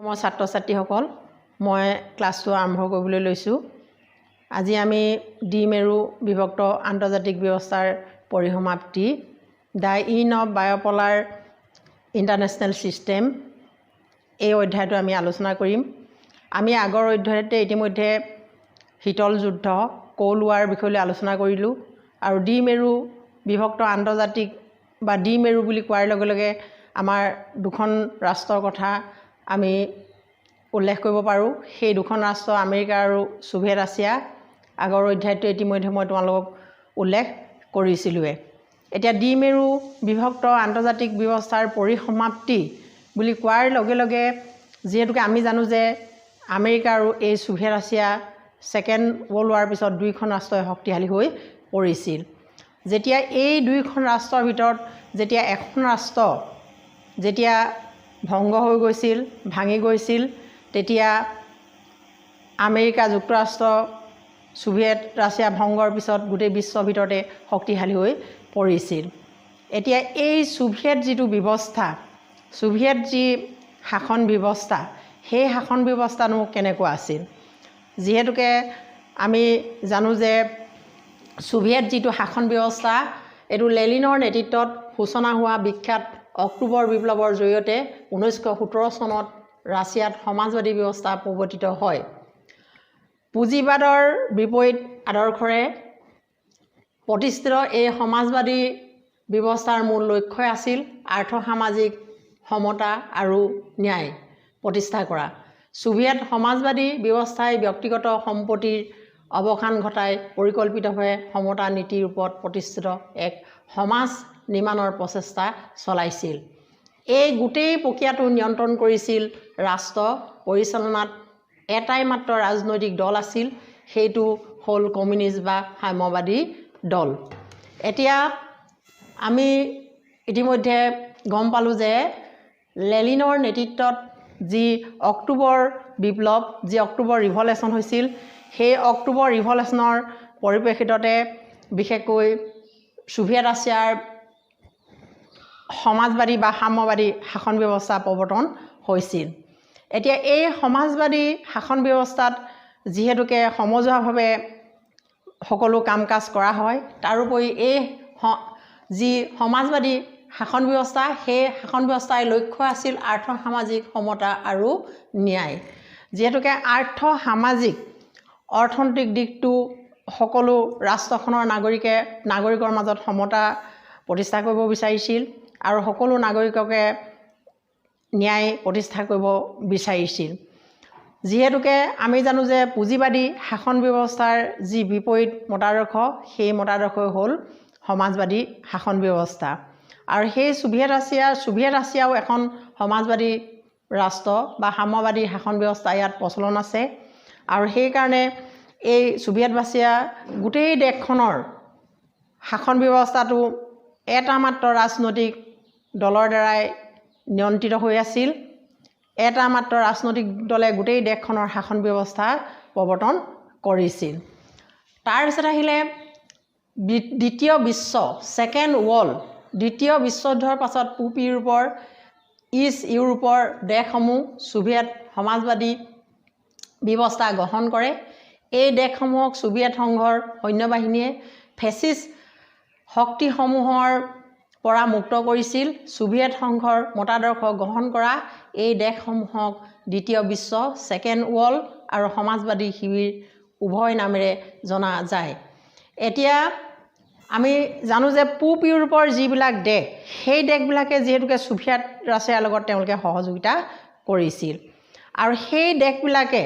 মই ছাত্ৰ ছাত্ৰীসকল মই ক্লাছটো আৰম্ভ কৰিবলৈ লৈছোঁ। আজি আমি দ্বিমেৰু বিভক্ত আন্তৰ্জাতিক ব্যৱস্থাৰ পৰিসমাপ্তি the end of bipolar international system এই অধ্যায়টো আমি আলোচনা কৰিম। আমি আগৰ অধ্যায়তে ইতিমধ্যে শীতল যুদ্ধ কোল্ড ৱাৰ বিষয়লৈ আলোচনা কৰিলোঁ আৰু দ্বিমেৰু বিভক্ত আন্তৰ্জাতিক বা দ্বিমেৰু বুলি কোৱাৰ লগে লগে আমাৰ দুখন ৰাষ্ট্ৰৰ কথা আমি উল্লেখ কৰিব পাৰোঁ। সেই দুখন ৰাষ্ট্ৰ আমেৰিকা আৰু ছোভিয়েট ৰাছিয়া। আগৰ অধ্যায়টো ইতিমধ্যে মই তোমালোকক উল্লেখ কৰিছিলোঁৱে। এতিয়া দ্বিমেৰু বিভক্ত আন্তৰ্জাতিক ব্যৱস্থাৰ পৰিসমাপ্তি বুলি কোৱাৰ লগে লগে যিহেতুকে আমি জানো যে আমেৰিকা আৰু এই Soviet Russia second world war পিছত দুইখন ৰাষ্ট্ৰই শক্তিশালী হৈ পৰিছিল। যেতিয়া এই দুইখন ৰাষ্ট্ৰৰ ভিতৰত যেতিয়া এখন ৰাষ্ট্ৰ যেতিয়া ভংগ হৈ গৈছিল, ভাঙি গৈছিল, তেতিয়া আমেৰিকা যুক্তৰাষ্ট্ৰ ছোভিয়েট ৰাছিয়া ভংগৰ পিছত গোটেই বিশ্বৰ ভিতৰতে শক্তিশালী হৈ পৰিছিল। এতিয়া এই ছোভিয়েট যিটো ব্যৱস্থা, ছোভিয়েট যি শাসন ব্যৱস্থা, সেই শাসন ব্যৱস্থানো কেনেকুৱা আছিল? যিহেতুকে আমি জানো যে ছোভিয়েট যিটো শাসন ব্যৱস্থা এইটো লেনিনৰ নেতৃত্বত সূচনা হোৱা বিখ্যাত অক্টোবৰ বিপ্লৱৰ জৰিয়তে 1917 চনত ৰাছিয়াত সমাজবাদী ব্যৱস্থা প্ৰৱৰ্তিত হয়। পুঁজিবাদৰ বিপৰীত আদৰ্শৰে প্ৰতিষ্ঠিত এই সমাজবাদী ব্যৱস্থাৰ মূল লক্ষ্যই আছিল আৰ্থ-সামাজিক সমতা আৰু ন্যায় প্ৰতিষ্ঠা কৰা। ছোভিয়েট সমাজবাদী ব্যৱস্থাই ব্যক্তিগত সম্পত্তিৰ অৱসান ঘটাই পৰিকল্পিতভাৱে সমতা নীতিৰ ওপৰত প্ৰতিষ্ঠিত এক সমাজ নিৰ্মাণৰ প্ৰচেষ্টা চলাইছিল। এই গোটেই প্ৰক্ৰিয়াটো নিয়ন্ত্ৰণ কৰিছিল ৰাষ্ট্ৰ পৰিচালনাত এটাই মাত্ৰ ৰাজনৈতিক দল আছিল, সেইটো হ'ল কমিউনিষ্ট বা সাম্যবাদী দল। এতিয়া আমি ইতিমধ্যে গম পালোঁ যে লেনিনৰ নেতৃত্বত যি অক্টোবৰ বিপ্লৱ, যি অক্টোবৰ ৰিভলিউশ্যন হৈছিল, সেই অক্টোবৰ ৰিভলিউশ্যনৰ পৰিপ্ৰেক্ষিততে বিশেষকৈ ছোভিয়েট ৰাছিয়াৰ সমাজবাদী বা সাম্যবাদী শাসন ব্যৱস্থা প্ৰৱৰ্তন হৈছিল। এতিয়া এই সমাজবাদী শাসন ব্যৱস্থাত যিহেতুকে সমজুৱাভাৱে সকলো কাম কাজ কৰা হয়, তাৰোপৰি এই যি সমাজবাদী শাসন ব্যৱস্থা, সেই শাসন ব্যৱস্থাৰ লক্ষ্য আছিল আৰ্থ-সামাজিক সমতা আৰু ন্যায়। যিহেতুকে আৰ্থ-সামাজিক অৰ্থনৈতিক দিশটো সকলো ৰাষ্ট্ৰখনৰ নাগৰিকৰ মাজত সমতা প্ৰতিষ্ঠা কৰিব বিচাৰিছিল আৰু সকলো নাগৰিককে ন্যায় প্ৰতিষ্ঠা কৰিব বিচাৰিছিল। যিহেতুকে আমি জানো যে পুঁজিবাদী শাসন ব্যৱস্থাৰ যি বিপৰীত মতাদৰ্শ, সেই মতাদৰ্শই হ'ল সমাজবাদী শাসন ব্যৱস্থা। আৰু সেই ছোভিয়েট ৰাছিয়াও এখন সমাজবাদী ৰাষ্ট্ৰ বা সাম্যবাদী শাসন ব্যৱস্থা ইয়াত প্ৰচলন আছে। আৰু সেইকাৰণে এই ছোভিয়েট ৰাছিয়া গোটেই দেশখনৰ শাসন ব্যৱস্থাটো এটা মাত্ৰ ৰাজনৈতিক দলৰ দ্বাৰাই নিয়ন্ত্ৰিত হৈ আছিল। এটা মাত্ৰ ৰাজনৈতিক দলে গোটেই দেশখনৰ শাসন ব্যৱস্থা প্ৰৱৰ্তন কৰিছিল। তাৰপিছত আহিলে দ্বিতীয় বিশ্ব ছেকেণ্ড ৱৰ্ল্ড। দ্বিতীয় বিশ্বযুদ্ধৰ পাছত পূব ইউৰোপৰ ইষ্ট ইউৰোপৰ দেশসমূহ ছোভিয়েট সমাজবাদী ব্যৱস্থা গ্ৰহণ কৰে। এই দেশসমূহক ছোভিয়েট সংঘৰ সৈন্যবাহিনীয়ে ফেচিষ্ট শক্তিসমূহৰ পৰা মুক্ত কৰিছিল। ছোভিয়েট সংঘৰ মতাদৰ্শ গ্ৰহণ কৰা এই দেশসমূহক দ্বিতীয় বিশ্ব ছেকেণ্ড ৱৰ্ল্ড আৰু সমাজবাদী শিবিৰ উভয় নামেৰে জনা যায়। এতিয়া আমি জানো যে পূব ইউৰোপৰ যিবিলাক দেশ, সেই দেশবিলাকে যিহেতুকে ছোভিয়েট ৰাছিয়াৰ লগত তেওঁলোকে সহযোগিতা কৰিছিল আৰু সেই দেশবিলাকে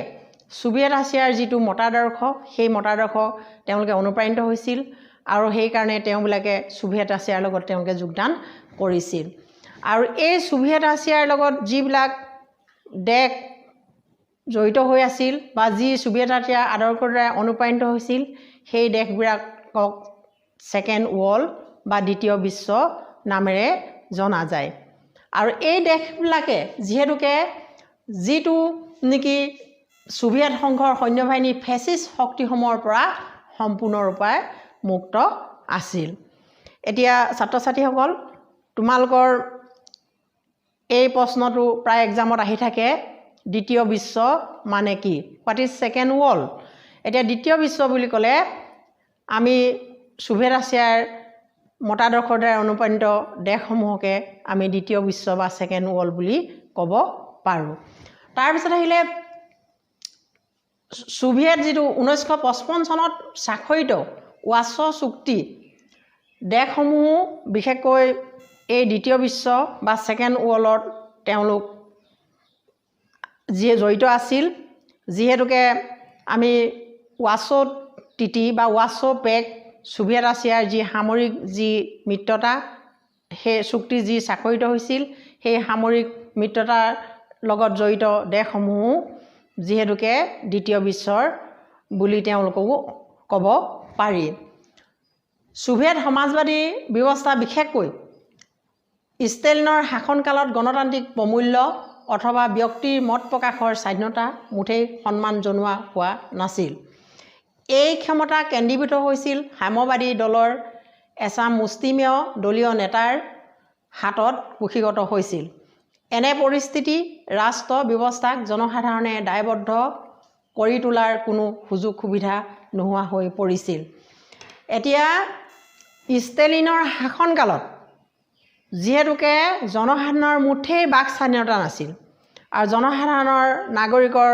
ছোভিয়েট ৰাছিয়াৰ যিটো মতাদৰ্শ, সেই মতাদৰ্শ তেওঁলোকে অনুপ্ৰাণিত হৈছিল আৰু সেইকাৰণে তেওঁবিলাকে ছোভিয়েট ৰাছিয়াৰ লগত তেওঁলোকে যোগদান কৰিছিল। আৰু এই ছোভিয়েট ৰাছিয়াৰ লগত যিবিলাক দেশ জড়িত হৈ আছিল বা যি ছোভিয়েট ৰাছিয়াৰ আদৰ্শৰ দ্বাৰা অনুপ্ৰাণিত হৈছিল, সেই দেশবিলাকক ছেকেণ্ড ৱৰ্ল্ড বা দ্বিতীয় বিশ্ব নামেৰে জনা যায়। আৰু এই দেশবিলাকে যিহেতুকে যিটো নেকি ছোভিয়েট সংঘৰ সৈন্যবাহিনী ফেচিষ্ট শক্তিসমূহৰ পৰা সম্পূৰ্ণৰূপে মুক্ত আছিল। এতিয়া ছাত্ৰ ছাত্ৰীসকল, তোমালোকৰ এই প্ৰশ্নটো প্ৰায় এক্সামত আহি থাকে দ্বিতীয় বিশ্ব মানে কি? What is second world? এতিয়া দ্বিতীয় বিশ্ব বুলি ক'লে আমি ছোভিয়েট ৰাছিয়াৰ মতাদৰ্শৰ দ্বাৰা অনুপ্ৰাণিত দেশসমূহকে আমি দ্বিতীয় বিশ্ব বা ছেকেণ্ড ৱৰ্ল্ড বুলি ক'ব পাৰোঁ। তাৰপিছত আহিলে ছোভিয়েট যিটো 1955 চনত স্বাক্ষৰিত ৱাৰ্ছ চুক্তি, দেশসমূহ বিশেষকৈ এই দ্বিতীয় বিশ্ব বা ছেকেণ্ড ৱৰ্ল্ডত তেওঁলোক যিয়ে জড়িত আছিল, যিহেতুকে আমি ৱাৰ্ছ টিটি বা ৱাৰ্ছ পেক, ছোভিয়েট ৰাছিয়াৰ যি সামৰিক যি মিত্ৰতা, সেই চুক্তি যি স্বাক্ষৰিত হৈছিল, সেই সামৰিক মিত্ৰতাৰ লগত জড়িত দেশসমূহ যিহেতুকে দ্বিতীয় বিশ্বৰ বুলি তেওঁলোককো ক'ব পাৰি। ছোভিয়েট সমাজবাদী ব্যৱস্থা বিশেষকৈ ষ্টেলিনৰ শাসনকালত গণতান্ত্ৰিক প্ৰমূল্য অথবা ব্যক্তিৰ মত প্ৰকাশৰ স্বাধীনতা মুঠেই সন্মান জনোৱা হোৱা নাছিল। এই ক্ষমতা কেন্দ্ৰীভূত হৈছিল সাম্যবাদী দলৰ এচাম মুষ্টিমেয় দলীয় নেতাৰ হাতত কুক্ষিগত হৈছিল। এনে পৰিস্থিতি ৰাষ্ট্ৰ ব্যৱস্থাক জনসাধাৰণে দায়বদ্ধ কৰি তোলাৰ কোনো সুযোগ সুবিধা নোহোৱা হৈ পৰিছিল। এতিয়া ষ্টেলিনৰ শাসনকালত যিহেতুকে জনসাধাৰণৰ মুঠেই বাক স্বাধীনতা নাছিল আৰু জনসাধাৰণৰ নাগৰিকৰ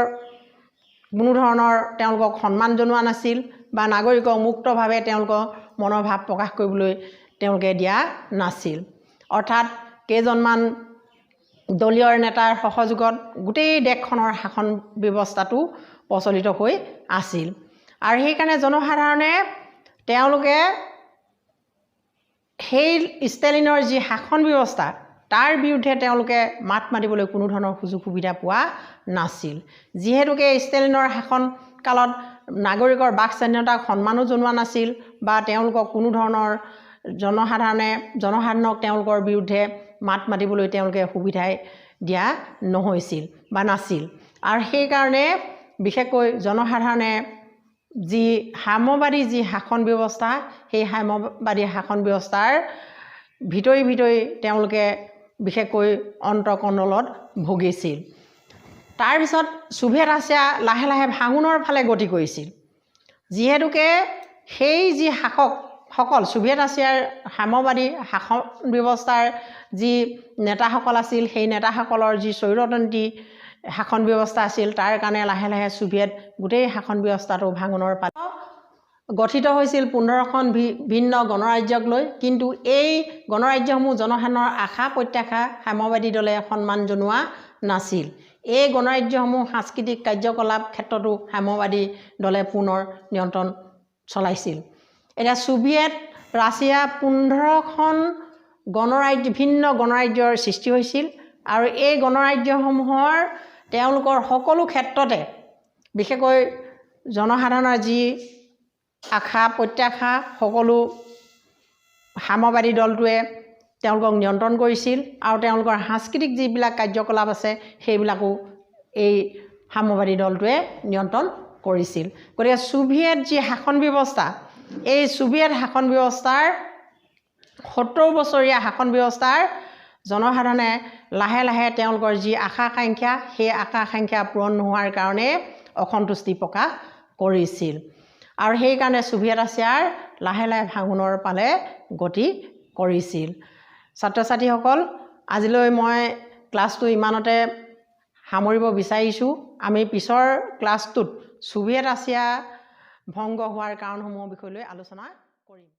কোনো ধৰণৰ তেওঁলোকক সন্মান জনোৱা নাছিল বা নাগৰিকক মুক্তভাৱে তেওঁলোকৰ মনৰ ভাৱ প্ৰকাশ কৰিবলৈ তেওঁলোকে দিয়া নাছিল। অৰ্থাৎ কেইজনমান দলীয় নেতাৰ সহযোগত গোটেই দেশখনৰ শাসন ব্যৱস্থাটো প্ৰচলিত হৈ আছিল আৰু সেইকাৰণে জনসাধাৰণে তেওঁলোকে সেই ষ্টেলিনৰ যি শাসন ব্যৱস্থা তাৰ বিৰুদ্ধে তেওঁলোকে মাত মাতিবলৈ কোনো ধৰণৰ সুযোগ সুবিধা পোৱা নাছিল। যিহেতুকে ষ্টেলিনৰ শাসনকালত নাগৰিকৰ বাক স্বাধীনতাক সন্মানো জনোৱা নাছিল বা তেওঁলোকক কোনো ধৰণৰ জনসাধাৰণক তেওঁলোকৰ বিৰুদ্ধে মাত মাতিবলৈ তেওঁলোকে সুবিধাই দিয়া নহৈছিল বা নাছিল। আৰু সেইকাৰণে বিশেষকৈ জনসাধাৰণে যি সাম্যবাদী যি শাসন ব্যৱস্থা, সেই সাম্যবাদী শাসন ব্যৱস্থাৰ ভিতৰি তেওঁলোকে বিশেষকৈ অন্তৰ্কণ্ডলত ভুগিছিল। তাৰপিছত ছোভিয়েট ৰাছিয়া লাহে লাহে ভাঙোনৰ ফালে গতি কৰিছিল। যিহেতুকে সেই যি শাসকসকল ছোভিয়েট ৰাছিয়াৰ সাম্যবাদী শাসন ব্যৱস্থাৰ যি নেতাসকল আছিল, সেই নেতাসকলৰ যি স্বৈৰতন্ত্ৰী শাসন ব্যৱস্থা আছিল, তাৰ কাৰণে লাহে লাহে ছোভিয়েট গোটেই শাসন ব্যৱস্থাটো ভাঙোনৰ ফালে গঠিত হৈছিল 15খন ভিন্ন গণৰাজ্যক লৈ। কিন্তু এই গণৰাজ্যসমূহ জনসাধাৰণৰ আশা প্ৰত্যাশা সাম্যবাদী দলে সন্মান জনোৱা নাছিল। এই গণৰাজ্যসমূহ সাংস্কৃতিক কাৰ্যকলাপ ক্ষেত্ৰতো সাম্যবাদী দলে পুনৰ নিয়ন্ত্ৰণ চলাইছিল। এতিয়া ছোভিয়েট ৰাছিয়া 15খন ভিন্ন গণৰাজ্যৰ সৃষ্টি হৈছিল আৰু এই গণৰাজ্যসমূহৰ তেওঁলোকৰ সকলো ক্ষেত্ৰতে বিশেষকৈ জনসাধাৰণৰ যি আশা প্ৰত্যাশা সকলো সাম্যবাদী দলটোৱে তেওঁলোকক নিয়ন্ত্ৰণ কৰিছিল আৰু তেওঁলোকৰ সাংস্কৃতিক যিবিলাক কাৰ্যকলাপ আছে সেইবিলাকো এই সাম্যবাদী দলটোৱে নিয়ন্ত্ৰণ কৰিছিল। গতিকে ছোভিয়েট যি শাসন ব্যৱস্থা, এই ছোভিয়েট শাসন ব্যৱস্থাৰ 70 বছৰীয়া শাসন ব্যৱস্থাৰ জনসাধাৰণে লাহে লাহে তেওঁলোকৰ যি আশা আকাংক্ষা, সেই আশা আকাংক্ষা পূৰণ নোহোৱাৰ কাৰণে অসন্তুষ্টি প্ৰকাশ কৰিছিল আৰু সেইকাৰণে ছোভিয়েট ৰাছিয়াৰ লাহে লাহে ভাঙোনৰ ফালে গতি কৰিছিল। ছাত্ৰ ছাত্ৰীসকল, আজিলৈ মই ক্লাছটো ইমানতে সামৰিব বিচাৰিছোঁ। আমি পিছৰ ক্লাছটোত ছোভিয়েট ৰাছিয়া ভংগ হোৱাৰ কাৰণসমূহৰ বিষয় লৈ আলোচনা কৰিম।